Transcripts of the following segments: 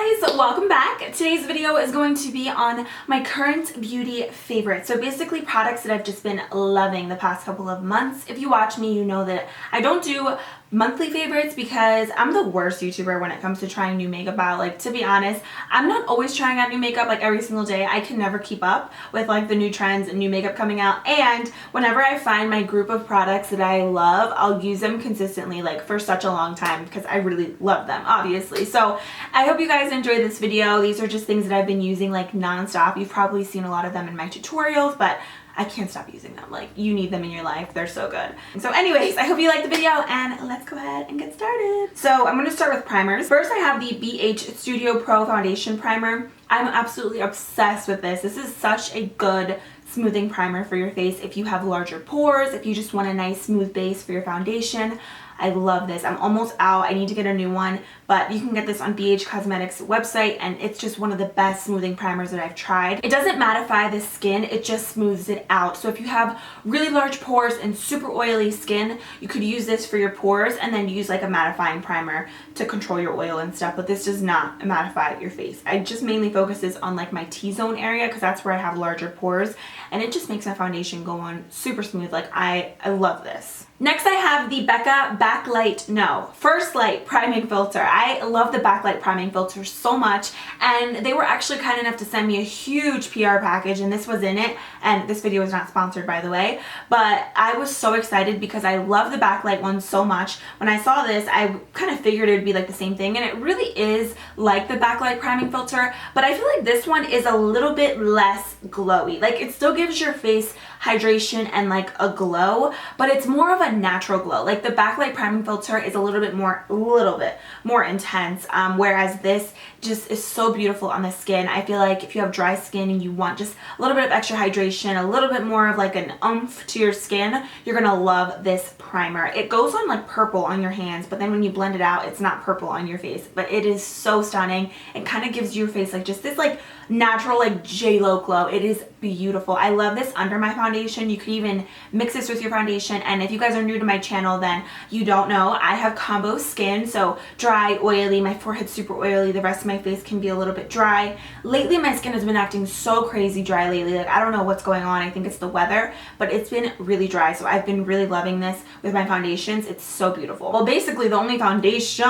guys, welcome back. Today's video is going to be on my current beauty favorites. So basically products that I've just been loving the past couple of months. If you watch me, you know that I don't do monthly favorites because I'm the worst YouTuber when it comes to trying new makeup out. Like, to be honest, I'm not always trying out new makeup like every single day. I can never keep up with like the new trends and new makeup coming out. And whenever I find my group of products that I love, I'll use them consistently like for such a long time because I really love them, obviously. So I hope you guys enjoyed this video. These are just things that I've been using like non-stop. You've probably seen a lot of them in my tutorials, but I can't stop using them. Like, you need them in your life. They're so good. So anyways, I hope you liked the video and let's go ahead and get started. So I'm going to start with primers. First, I have the Beige Studio Pro Foundation Primer. I'm absolutely obsessed with this. This is such a good smoothing primer for your face if you have larger pores, if you just want a nice smooth base for your foundation. I love this. I'm almost out. I need to get a new one, but you can get this on BH Cosmetics website and it's just one of the best smoothing primers that I've tried. It doesn't mattify the skin, it just smooths it out. So if you have really large pores and super oily skin, you could use this for your pores and then use like a mattifying primer to control your oil and stuff, but this does not mattify your face. I just mainly focuses on like my T-zone area because that's where I have larger pores and it just makes my foundation go on super smooth. Like, I love this. Next, I have the Becca Backlight First Light Priming Filter. I love the Backlight Priming Filter so much, and they were actually kind enough to send me a huge PR package, and this was in it, and this video is not sponsored, by the way, but I was so excited because I love the Backlight one so much. When I saw this, I kind of figured it would be like the same thing, and it really is like the Backlight Priming Filter, but I feel like this one is a little bit less glowy. Like, it still gives your face hydration and like a glow, but it's more of a natural glow. Like, the Backlight Priming Filter is a little bit more intense, whereas this just is so beautiful on the skin. I feel like if you have dry skin and you want just a little bit of extra hydration, a little bit more of like an oomph to your skin, you're gonna love this primer. It goes on like purple on your hands, but then when you blend it out, it's not purple on your face, but it is so stunning. It kind of gives your face like just this like natural like J-Lo glow. It is beautiful. I love this under my foundation. You could even mix this with your foundation, and if you guys are new to my channel, then you don't know I have combo skin, so dry, oily, my forehead's super oily, the rest of my face can be a little bit dry. Lately my skin has been acting so crazy dry lately. Like, I don't know what's going on. I think it's the weather, but it's been really dry, so I've been really loving this with my foundations. It's so beautiful. Well, basically the only foundation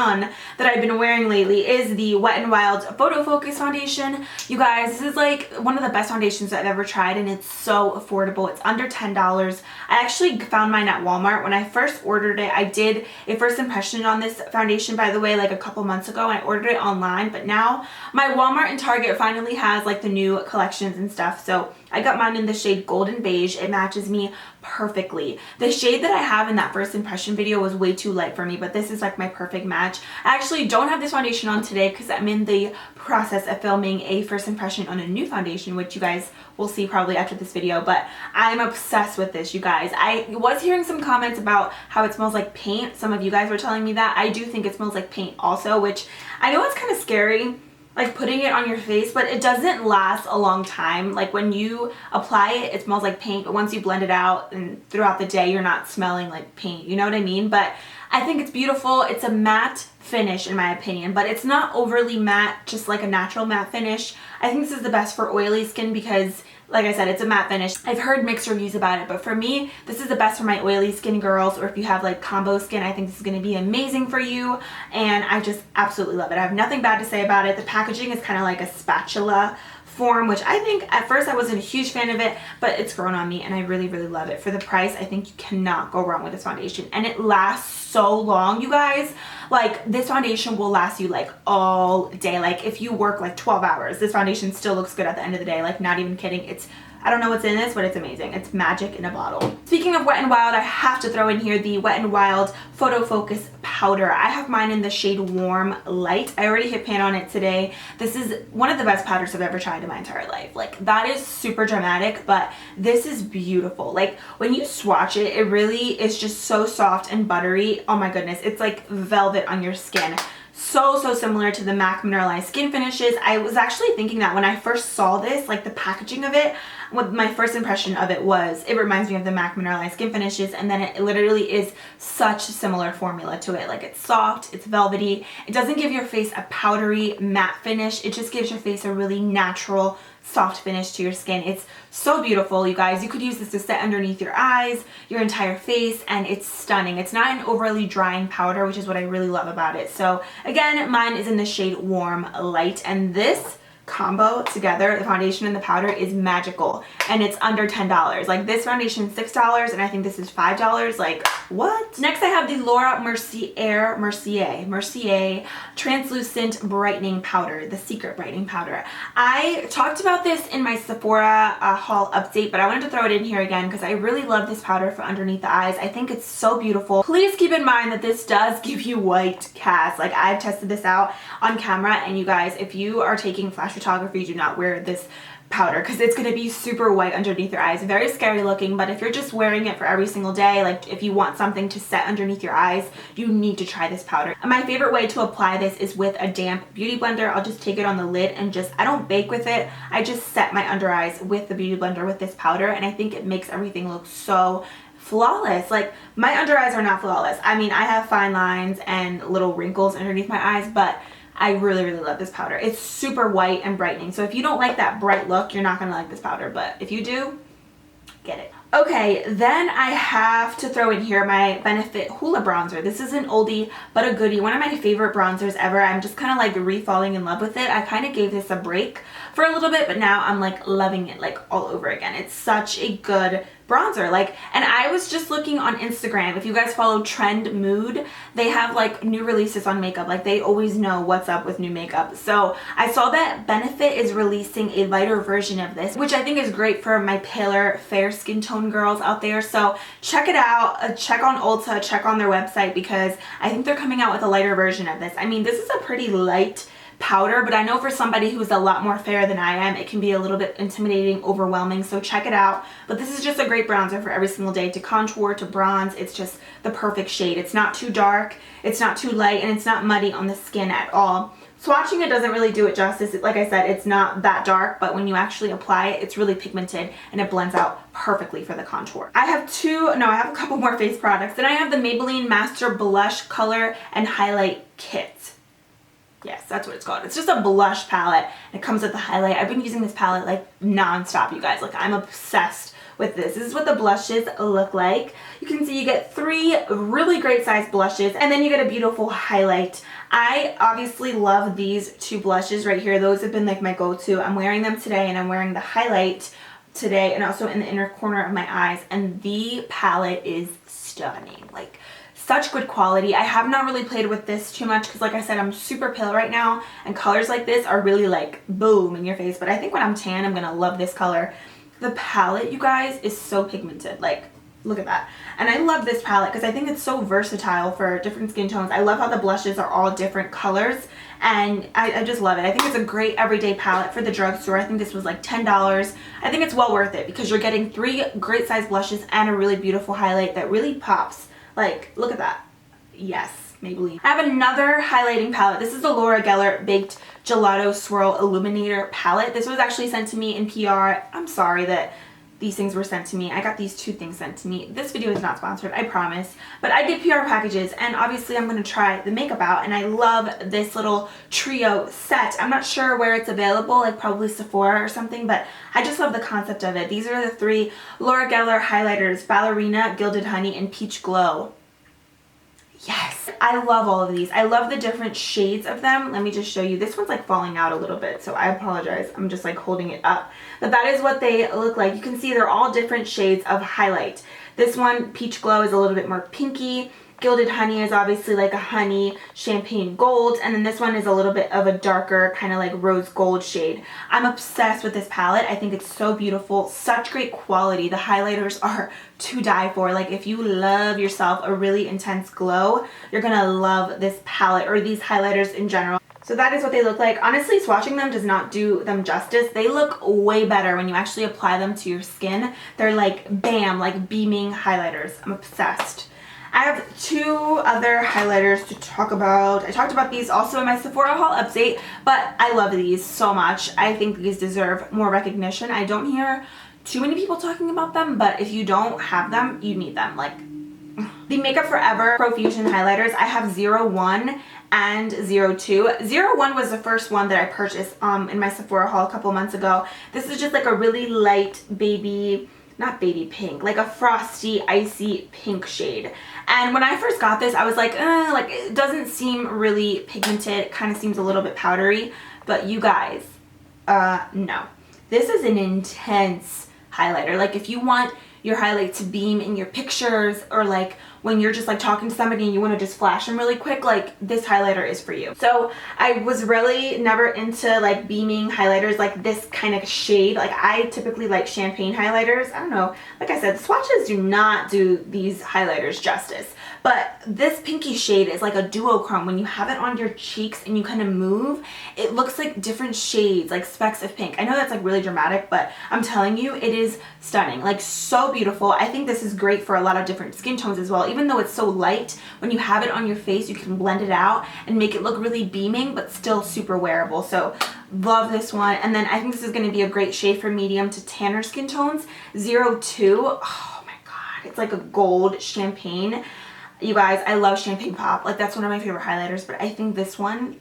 that I've been wearing lately is the Wet n Wild Photofocus foundation. You guys, this is like one of the best foundations I've ever tried, and it's so affordable. It's under $10. I actually found mine at Walmart. When I first ordered it, I did a first impression on this foundation, by the way, like a couple months ago, and I ordered it online, but now my Walmart and Target finally has like the new collections and stuff, so I got mine in the shade Golden Beige. It matches me perfectly. The shade that I have in that first impression video was way too light for me, but this is like my perfect match. I actually don't have this foundation on today because I'm in the process of filming a first impression on a new foundation, which you guys will see probably after this video, but I'm obsessed with this, you guys. I was hearing some comments about how it smells like paint. Some of you guys were telling me that. I do think it smells like paint also, which I know it's kind of scary, like putting it on your face, but it doesn't last a long time. Like, when you apply it, it smells like paint, but once you blend it out and throughout the day, you're not smelling like paint, you know what I mean? But I think it's beautiful. It's a matte finish in my opinion, but it's not overly matte, just like a natural matte finish. I think this is the best for oily skin because, like I said, it's a matte finish. I've heard mixed reviews about it, but for me, this is the best for my oily skin girls, or if you have like combo skin, I think this is going to be amazing for you, and I just absolutely love it. I have nothing bad to say about it. The packaging is kind of like a spatula form, which I think at first I wasn't a huge fan of it, but it's grown on me and I really love it. For the price, I think you cannot go wrong with this foundation, and it lasts so long, you guys. Like, this foundation will last you like all day. Like, if you work like 12 hours, this foundation still looks good at the end of the day. Like, not even kidding. It's, I don't know what's in this, but it's amazing. It's magic in a bottle. Speaking of Wet n Wild, I have to throw in here the Wet n Wild Photofocus powder. I have mine in the shade Warm Light. I already hit pan on it today. This is one of the best powders I've ever tried in my entire life. Like, that is super dramatic, but this is beautiful. Like, when you swatch it, it really is just so soft and buttery. Oh my goodness, it's like velvet on your skin. so similar to the MAC Mineralized Skin Finishes. I was actually thinking that when I first saw this, like the packaging of it, what my first impression of it was, it reminds me of the MAC Mineralized Skin Finishes, and then it literally is such a similar formula to it. Like it's soft, it's velvety, it doesn't give your face a powdery matte finish, it just gives your face a really natural soft finish to your skin. It's so beautiful, you guys. You could use this to set underneath your eyes, your entire face, and it's stunning. It's not an overly drying powder, which is what I really love about it. So again, mine is in the shade Warm Light, and this combo together, the foundation and the powder, is magical, and it's under $10. Like this foundation is $6 and I think this is $5. Like what? Next I have the Laura Mercier translucent brightening powder, the secret brightening powder. I talked about this in my Sephora haul update, but I wanted to throw it in here again because I really love this powder for underneath the eyes. I think it's so beautiful. Please keep in mind that this does give you white cast. Like I've tested this out on camera, and you guys, if you are taking flash photography, do not wear this powder because it's going to be super white underneath your eyes. Very scary looking, but if you're just wearing it for every single day, like if you want something to set underneath your eyes, you need to try this powder. And my favorite way to apply this is with a damp beauty blender. I'll just take it on the lid and just, I don't bake with it, I just set my under eyes with the beauty blender with this powder, and I think it makes everything look so flawless. Like my under eyes are not flawless. I mean, I have fine lines and little wrinkles underneath my eyes, but I really love this powder. It's super white and brightening. So if you don't like that bright look, you're not gonna like this powder, but if you do, get it. Okay, then I have to throw in here my Benefit Hoola bronzer. This is an oldie but a goodie. One of my favorite bronzers ever. I'm just kind of like re-falling in love with it. I kind of gave this a break for a little bit, but now I'm like loving it like all over again. It's such a good bronzer. Like, and I was just looking on Instagram. If you guys follow Trend Mood, they have like new releases on makeup. Like they always know what's up with new makeup. So I saw that Benefit is releasing a lighter version of this, which I think is great for my paler, fair skin tone girls out there. So check it out. Check on Ulta, check on their website, because I think they're coming out with a lighter version of this. I mean, this is a pretty light powder, but I know for somebody who's a lot more fair than I am, it can be a little bit intimidating, overwhelming, so check it out. But this is just a great bronzer for every single day, to contour, to bronze. It's just the perfect shade. It's not too dark, it's not too light, and it's not muddy on the skin at all. Swatching it doesn't really do it justice. Like I said, it's not that dark, but when you actually apply it, it's really pigmented and it blends out perfectly for the contour. I have a couple more face products. Then I have the Maybelline Master Blush Color and Highlight Kit. Yes, that's what it's called. It's just a blush palette. It comes with the highlight. I've been using this palette like non-stop, you guys. Like I'm obsessed with this. This is what the blushes look like. You can see you get 3 really great sized blushes, and then you get a beautiful highlight. I obviously love these 2 blushes right here. Those have been like my go-to. I'm wearing them today, and I'm wearing the highlight today and also in the inner corner of my eyes, and the palette is stunning. Like such good quality. I have not really played with this too much because like I said, I'm super pale right now, and colors like this are really like boom in your face, but I think when I'm tan, I'm gonna love this color. The palette, you guys, is so pigmented. Like look at that. And I love this palette because I think it's so versatile for different skin tones. I love how the blushes are all different colors, and I just love it. I think it's a great everyday palette for the drugstore. I think this was like $10. I think it's well worth it because you're getting 3 great size blushes and a really beautiful highlight that really pops. Like, look at that. Yes, Maybelline. I have another highlighting palette. This is the Laura Geller Baked Gelato Swirl Illuminator palette. This was actually sent to me in PR. I'm sorry that these things were sent to me. I got these 2 things sent to me. This video is not sponsored, I promise. But I get PR packages, and obviously I'm going to try the makeup out, and I love this little trio set. I'm not sure where it's available, like probably Sephora or something, but I just love the concept of it. These are the 3 Laura Geller highlighters: Ballerina, Gilded Honey, and Peach Glow. Yes, I love all of these. I love the different shades of them. Let me just show you. This one's like falling out a little bit, so I apologize. I'm just like holding it up. But that is what they look like. You can see they're all different shades of highlight. This one, Peach Glow, is a little bit more pinky. Gilded Honey is obviously like a honey champagne gold, and then this one is a little bit of a darker kind of like rose gold shade. I'm obsessed with this palette. I think it's so beautiful, such great quality. The highlighters are to die for. Like if you love yourself a really intense glow, you're gonna love this palette, or these highlighters in general. So that is what they look like. Honestly, swatching them does not do them justice. They look way better when you actually apply them to your skin. They're like bam, like beaming highlighters. I'm obsessed. I have two other highlighters to talk about. I talked about these also in my Sephora haul update, but I love these so much. I think these deserve more recognition. I don't hear too many people talking about them, but if you don't have them, you need them. Like the Makeup Forever Profusion highlighters, I have 01 and 02. 01 was the first one that I purchased in my Sephora haul a couple months ago. This is just like a really light baby, not baby pink, like a frosty, icy pink shade. And when I first got this, I was like it doesn't seem really pigmented. It kind of seems a little bit powdery. But you guys, no. This is an intense highlighter. Like if you want your highlight to beam in your pictures, or like when you're just like talking to somebody and you want to just flash them really quick, like this highlighter is for you. So I was really never into like beaming highlighters like this kind of shade. Like I typically like champagne highlighters. I don't know, like I said, the swatches do not do these highlighters justice. But this pinky shade is like a duochrome. When you have it on your cheeks and you kind of move, it looks like different shades, like specks of pink. I know that's like really dramatic, but I'm telling you, it is stunning. Like so beautiful. I think this is great for a lot of different skin tones as well. Even though it's so light, when you have it on your face, you can blend it out and make it look really beaming, but still super wearable. So love this one. And then I think this is going to be a great shade for medium to tanner skin tones. 02. Oh my God. It's like a gold champagne. You guys, I love Champagne Pop. Like that's one of my favorite highlighters, but I think this one,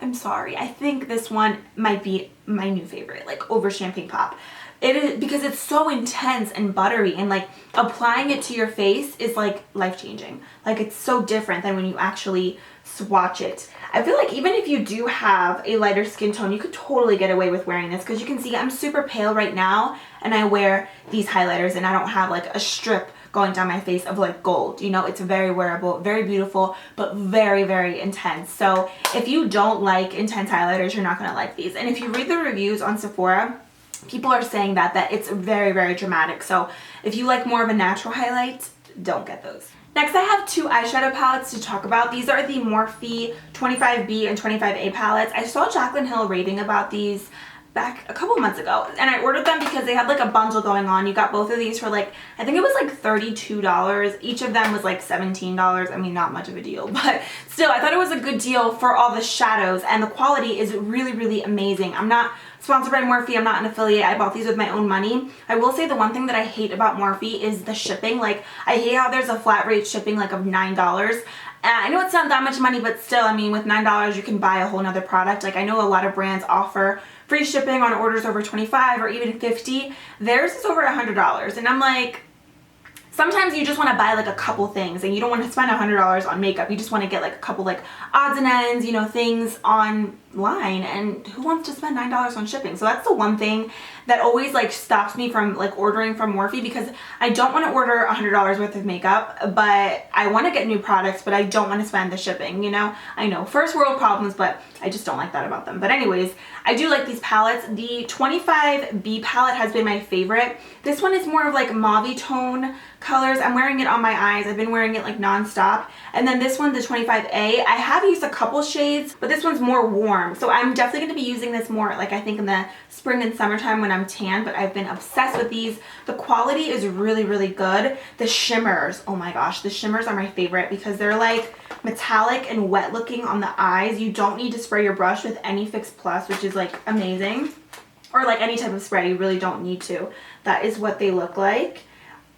I'm sorry, I think this one might be my new favorite, like over Champagne Pop. It is because it's so intense and buttery, and like applying it to your face is like life-changing. Like it's so different than when you actually swatch it. I feel like even if you do have a lighter skin tone, you could totally get away with wearing this, because you can see I'm super pale right now and I wear these highlighters and I don't have like a strip going down my face of like gold. You know, it's very wearable, very beautiful, but very, very intense. So if you don't like intense highlighters, you're not gonna like these. And if you read the reviews on Sephora, people are saying that it's very, very dramatic. So if you like more of a natural highlight, don't get those. Next, I have two eyeshadow palettes to talk about. These are the Morphe 25B and 25A palettes. I saw Jaclyn Hill raving about these back a couple months ago, and I ordered them because they had like a bundle going on. You got both of these for like, I think it was like $32. Each of them was like $17. I mean, not much of a deal, but still, I thought it was a good deal for all the shadows, and the quality is really, really amazing. I'm not sponsored by Morphe. I'm not an affiliate. I bought these with my own money. I will say the one thing that I hate about Morphe is the shipping. Like, I hate how there's a flat rate shipping like of $9. I know it's not that much money, but still, I mean, with $9, you can buy a whole nother product. Like, I know a lot of brands offer free shipping on orders over $25 or even $50. Theirs is over $100. And I'm like, sometimes you just want to buy like a couple things and you don't want to spend $100 on makeup. You just want to get like a couple like odds and ends, you know, things online, and who wants to spend $9 on shipping? So that's the one thing that always like stops me from like ordering from Morphe, because I don't want to order $100 worth of makeup, but I want to get new products, but I don't want to spend the shipping, you know? I know, first world problems, but I just don't like that about them. But anyways, I do like these palettes. The 25B palette has been my favorite. This one is more of like mauve tone colors. I'm wearing it on my eyes. I've been wearing it like non-stop. And then this one, the 25A, I have used a couple shades, but this one's more warm. So I'm definitely going to be using this more like I think in the spring and summertime when I'm tan, but I've been obsessed with these. The quality is really, really good. The shimmers, oh my gosh, the shimmers are my favorite because they're like metallic and wet looking on the eyes. You don't need to spray your brush with any Fix Plus, which is like amazing. Or like any type of spray, you really don't need to. That is what they look like.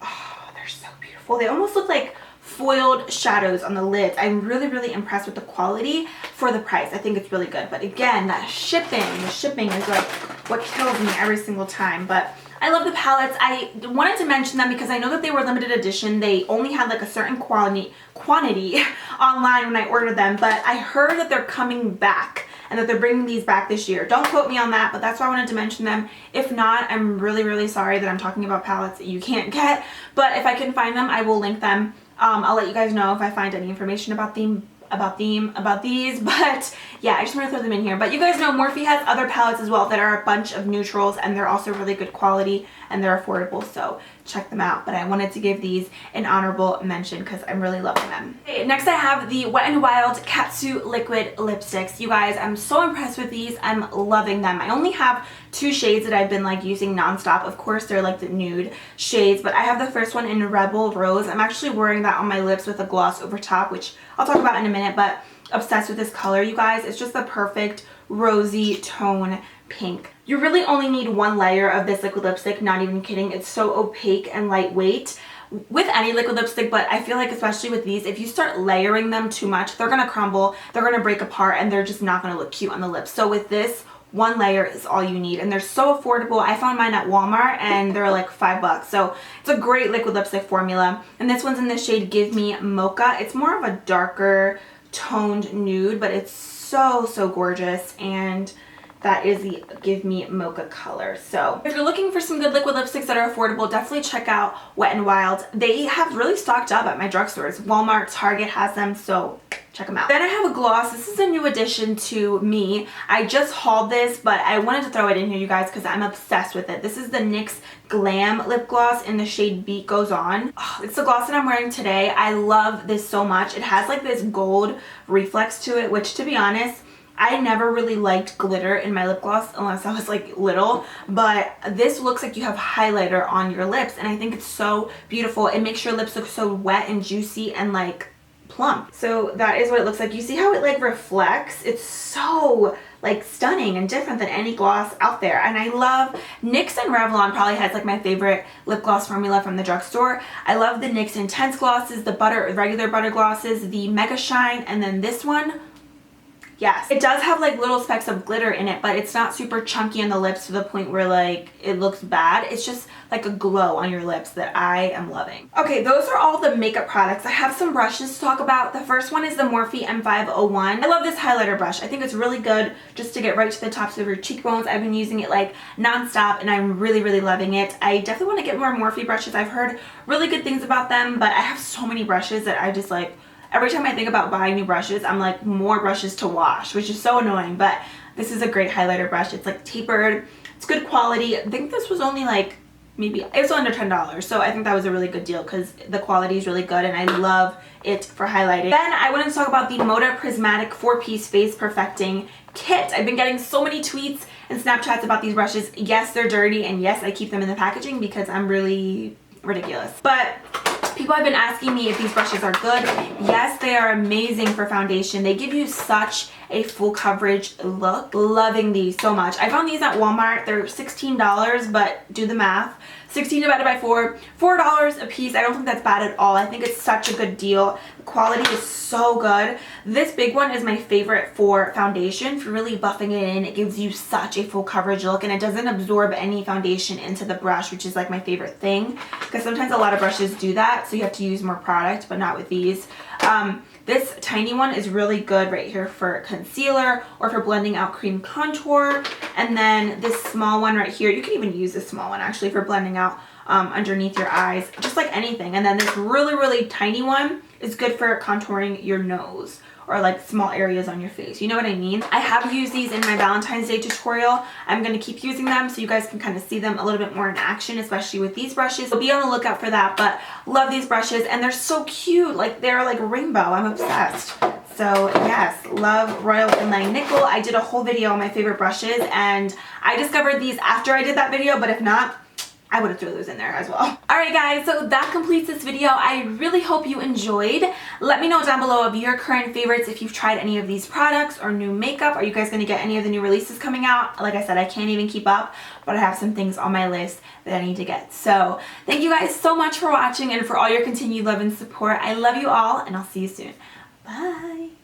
Oh, they're so beautiful. They almost look like foiled shadows on the lids. I'm really, really impressed with the quality for the price. I think it's really good. But again, that shipping, the shipping is like what kills me every single time. But I love the palettes. I wanted to mention them because I know that they were limited edition. They only had like a certain quantity online when I ordered them, but I heard that they're coming back and that they're bringing these back this year. Don't quote me on that, but that's why I wanted to mention them. If not, I'm really, really sorry that I'm talking about palettes that you can't get, but if I can find them, I will link them. I'll let you guys know if I find any information about these, but yeah, I just want to throw them in here. But you guys know Morphe has other palettes as well that are a bunch of neutrals, and they're also really good quality and they're affordable, so check them out, but I wanted to give these an honorable mention because I'm really loving them. Okay, next I have the Wet n Wild Katsu Liquid Lipsticks. You guys, I'm so impressed with these. I'm loving them. I only have 2 shades that I've been like using nonstop. Of course, they're like the nude shades, but I have the first one in Rebel Rose. I'm actually wearing that on my lips with a gloss over top, which I'll talk about in a minute, but obsessed with this color, you guys. It's just the perfect rosy tone pink. You really only need 1 layer of this liquid lipstick, not even kidding. It's so opaque and lightweight with any liquid lipstick, but I feel like especially with these, if you start layering them too much, they're gonna crumble, they're gonna break apart, and they're just not gonna look cute on the lips. So with this, 1 layer is all you need, and they're so affordable. I found mine at Walmart and they're like $5, so it's a great liquid lipstick formula. And this one's in the shade Give Me Mocha. It's more of a darker toned nude, but it's so gorgeous, and that is the Give Me Mocha color. So if you're looking for some good liquid lipsticks that are affordable, definitely check out Wet n Wild. They have really stocked up at my drugstores. Walmart, Target has them, so check them out. Then I have a gloss. This is a new addition to me. I just hauled this, but I wanted to throw it in here, you guys, because I'm obsessed with it. This is the NYX Glam lip gloss in the shade Beat Goes On. Oh, it's the gloss that I'm wearing today. I love this so much. It has like this gold reflex to it, which, to be honest, I never really liked glitter in my lip gloss unless I was like little, but this looks like you have highlighter on your lips, and I think it's so beautiful. It makes your lips look so wet and juicy and like plump. So that is what it looks like. You see how it like reflects? It's so like stunning and different than any gloss out there. And I love NYX and Revlon probably has like my favorite lip gloss formula from the drugstore. I love the NYX Intense glosses, the regular butter glosses, the Mega Shine, and then this one. Yes, it does have like little specks of glitter in it, but it's not super chunky on the lips to the point where like it looks bad. It's just like a glow on your lips that I am loving. Okay, those are all the makeup products. I have some brushes to talk about. The first one is the Morphe M501. I love this highlighter brush. I think it's really good just to get right to the tops of your cheekbones. I've been using it like nonstop, and I'm really loving it. I definitely want to get more Morphe brushes. I've heard really good things about them, but I have so many brushes that I just like, every time I think about buying new brushes, I'm like, more brushes to wash, which is so annoying, but this is a great highlighter brush. It's like tapered, it's good quality. I think this was only like, maybe, it was under $10, so I think that was a really good deal because the quality is really good and I love it for highlighting. Then I wanted to talk about the MODA Prismatic 4-piece Face Perfecting Kit. I've been getting so many tweets and Snapchats about these brushes. Yes, they're dirty, and yes, I keep them in the packaging because I'm really ridiculous. But people have been asking me if these brushes are good. Yes, they are amazing for foundation. They give you such a full coverage look. Loving these so much. I found these at Walmart. They're $16, but do the math. 16 divided by 4, $4 a piece. I don't think that's bad at all. I think it's such a good deal. The quality is so good. This big one is my favorite for foundation. For really buffing it in, it gives you such a full coverage look, and it doesn't absorb any foundation into the brush, which is like my favorite thing, because sometimes a lot of brushes do that, so you have to use more product, but not with these. This tiny one is really good right here for concealer or for blending out cream contour. And then this small one right here, you can even use this small one actually for blending out underneath your eyes, just like anything. And then this really tiny one is good for contouring your nose or like small areas on your face. You know what I mean? I have used these in my Valentine's Day tutorial. I'm going to keep using them so you guys can kind of see them a little bit more in action, especially with these brushes. So be on the lookout for that, but love these brushes and they're so cute. Like they're like rainbow. I'm obsessed. So yes, love Royal Inlay Nickel. I did a whole video on my favorite brushes and I discovered these after I did that video, but if not, I would have thrown those in there as well. Alright guys, so that completes this video. I really hope you enjoyed. Let me know down below of your current favorites, if you've tried any of these products or new makeup. Are you guys going to get any of the new releases coming out? Like I said, I can't even keep up, but I have some things on my list that I need to get. So thank you guys so much for watching and for all your continued love and support. I love you all, and I'll see you soon. Bye!